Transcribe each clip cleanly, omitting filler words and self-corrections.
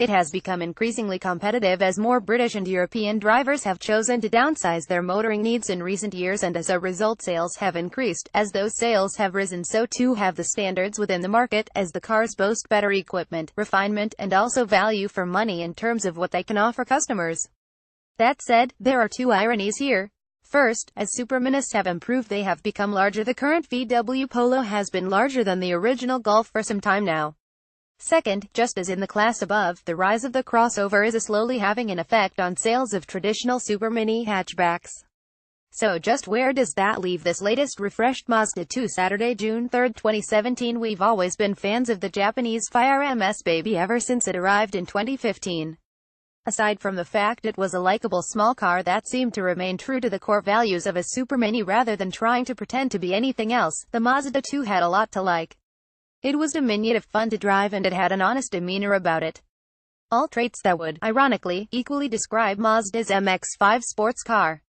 It has become increasingly competitive as more British and European drivers have chosen to downsize their motoring needs in recent years, and as a result sales have increased. As those sales have risen, so too have the standards within the market, as the cars boast better equipment, refinement, and also value for money in terms of what they can offer customers. That said, there are two ironies here. First, as superminis have improved, they have become larger. The current VW Polo has been larger than the original Golf for some time now. Second, just as in the class above, the rise of the crossover is slowly having an effect on sales of traditional supermini hatchbacks. So just where does that leave this latest refreshed Mazda 2? Saturday, June 3, 2017. We've always been fans of the Japanese Fire MS baby ever since it arrived in 2015. Aside from the fact it was a likable small car that seemed to remain true to the core values of a supermini rather than trying to pretend to be anything else, the Mazda 2 had a lot to like. It was diminutive, fun to drive, and it had an honest demeanor about it. All traits that would, ironically, equally describe Mazda's MX-5 sports car.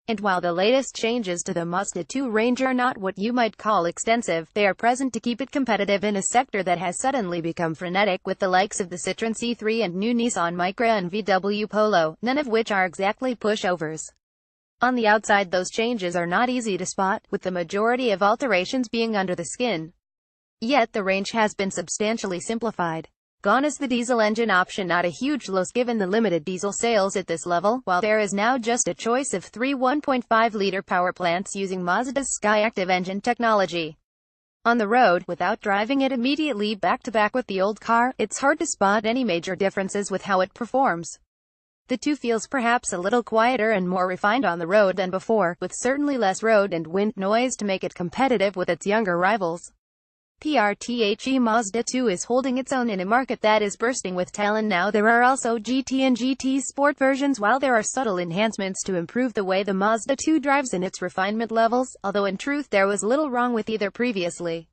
And while the latest changes to the Mazda 2 range are not what you might call extensive, they are present to keep it competitive in a sector that has suddenly become frenetic with the likes of the Citroën C3 and new Nissan Micra and VW Polo, none of which are exactly pushovers. On the outside, those changes are not easy to spot, with the majority of alterations being under the skin. Yet the range has been substantially simplified. Gone is the diesel engine option, not a huge loss given the limited diesel sales at this level, while there is now just a choice of three 1.5-liter power plants using Mazda's Skyactiv engine technology. On the road, without driving it immediately back-to-back with the old car, it's hard to spot any major differences with how it performs. The 2 feels perhaps a little quieter and more refined on the road than before, with certainly less road and wind noise to make it competitive with its younger rivals. PRTHE Mazda 2 is holding its own in a market that is bursting with talent now. There are also GT and GT Sport versions, while there are subtle enhancements to improve the way the Mazda 2 drives and its refinement levels, although in truth there was little wrong with either previously.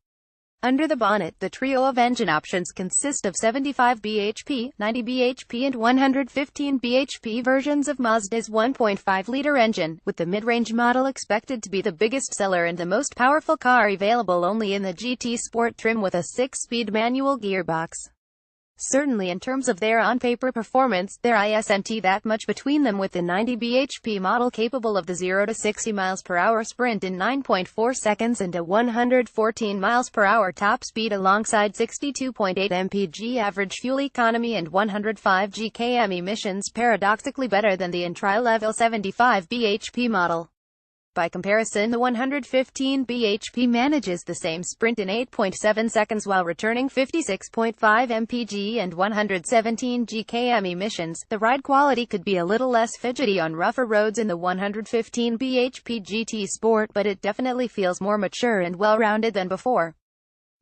Under the bonnet, the trio of engine options consist of 75 bhp, 90 bhp and 115 bhp versions of Mazda's 1.5-liter engine, with the mid-range model expected to be the biggest seller and the most powerful car available only in the GT Sport trim with a 6-speed manual gearbox. Certainly in terms of their on-paper performance, there isn't that much between them, with the 90 bhp model capable of the 0 to 60 miles per hour sprint in 9.4 seconds and a 114 miles per hour top speed alongside 62.8 mpg average fuel economy and 105 gkm emissions, paradoxically better than the entry-level 75 bhp model. By comparison, the 115 bhp manages the same sprint in 8.7 seconds while returning 56.5 mpg and 117 gkm emissions. The ride quality could be a little less fidgety on rougher roads in the 115 bhp GT Sport, but it definitely feels more mature and well-rounded than before.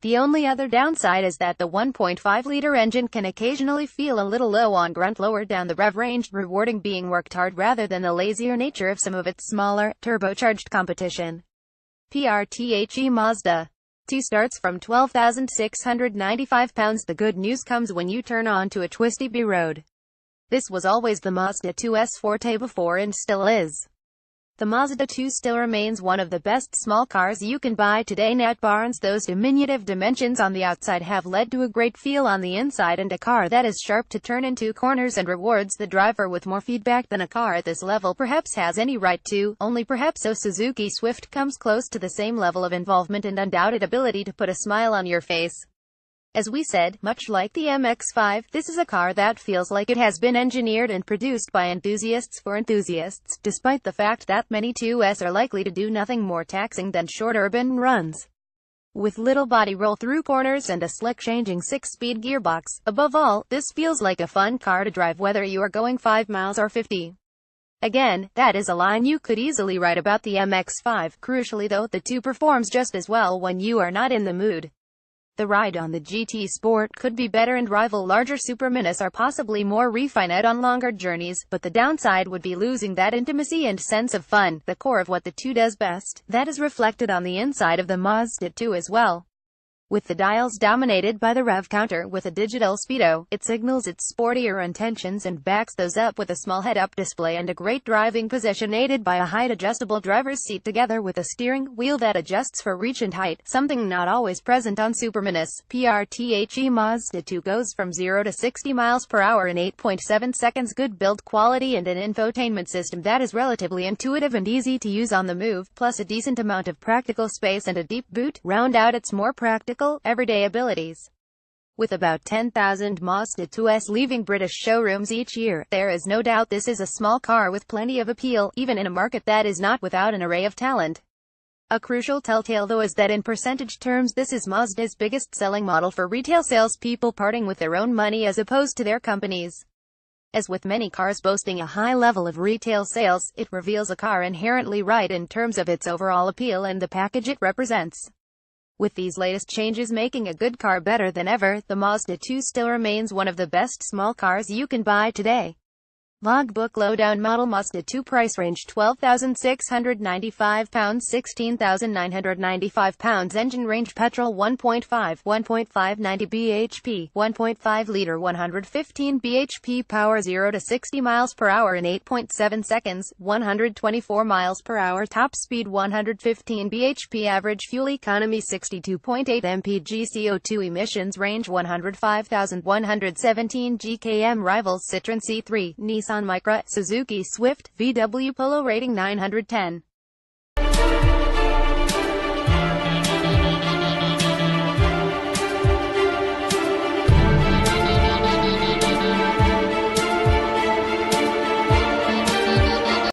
The only other downside is that the 1.5-liter engine can occasionally feel a little low on grunt lower down the rev range, rewarding being worked hard rather than the lazier nature of some of its smaller, turbocharged competition. PRTHE Mazda 2 starts from £12,695. The good news comes when you turn onto a twisty B road. This was always the Mazda 2's forte before and still is. The Mazda 2 still remains one of the best small cars you can buy today. Net Barnes, those diminutive dimensions on the outside have led to a great feel on the inside and a car that is sharp to turn into corners and rewards the driver with more feedback than a car at this level perhaps has any right to. Only perhaps so Suzuki Swift comes close to the same level of involvement and undoubted ability to put a smile on your face. As we said, much like the MX-5, this is a car that feels like it has been engineered and produced by enthusiasts for enthusiasts, despite the fact that many 2s are likely to do nothing more taxing than short urban runs. With little body roll through corners and a slick changing 6-speed gearbox, above all, this feels like a fun car to drive whether you are going 5 miles or 50. Again, that is a line you could easily write about the MX-5. Crucially though, the 2 performs just as well when you are not in the mood. The ride on the GT Sport could be better and rival larger superminis or possibly more refined on longer journeys, but the downside would be losing that intimacy and sense of fun, the core of what the 2 does best. That is reflected on the inside of the Mazda 2 as well. With the dials dominated by the rev counter with a digital speedo, it signals its sportier intentions and backs those up with a small head-up display and a great driving position aided by a height-adjustable driver's seat together with a steering wheel that adjusts for reach and height, something not always present on Supermanus. PRTHE Mazda 2 goes from 0 to 60 miles per hour in 8.7 seconds. Good build quality and an infotainment system that is relatively intuitive and easy to use on the move, plus a decent amount of practical space and a deep boot, round out its more practical, everyday abilities. With about 10,000 Mazda 2s leaving British showrooms each year, there is no doubt this is a small car with plenty of appeal, even in a market that is not without an array of talent. A crucial telltale though is that in percentage terms this is Mazda's biggest selling model for retail salespeople parting with their own money as opposed to their companies. As with many cars boasting a high level of retail sales, it reveals a car inherently right in terms of its overall appeal and the package it represents. With these latest changes making a good car better than ever, the Mazda 2 still remains one of the best small cars you can buy today. Logbook lowdown model Mazda 2 price range £12,695, £16,995, engine range petrol 1.5, 90 bhp, 1.5 liter 115 bhp, power 0 to 60 miles per hour in 8.7 seconds, 124 miles per hour, top speed 115 bhp, average fuel economy 62.8 mpg, CO2 emissions range 105,117 gkm, rivals Citroen C3, Nissan Micra, Suzuki Swift, VW Polo rating 910.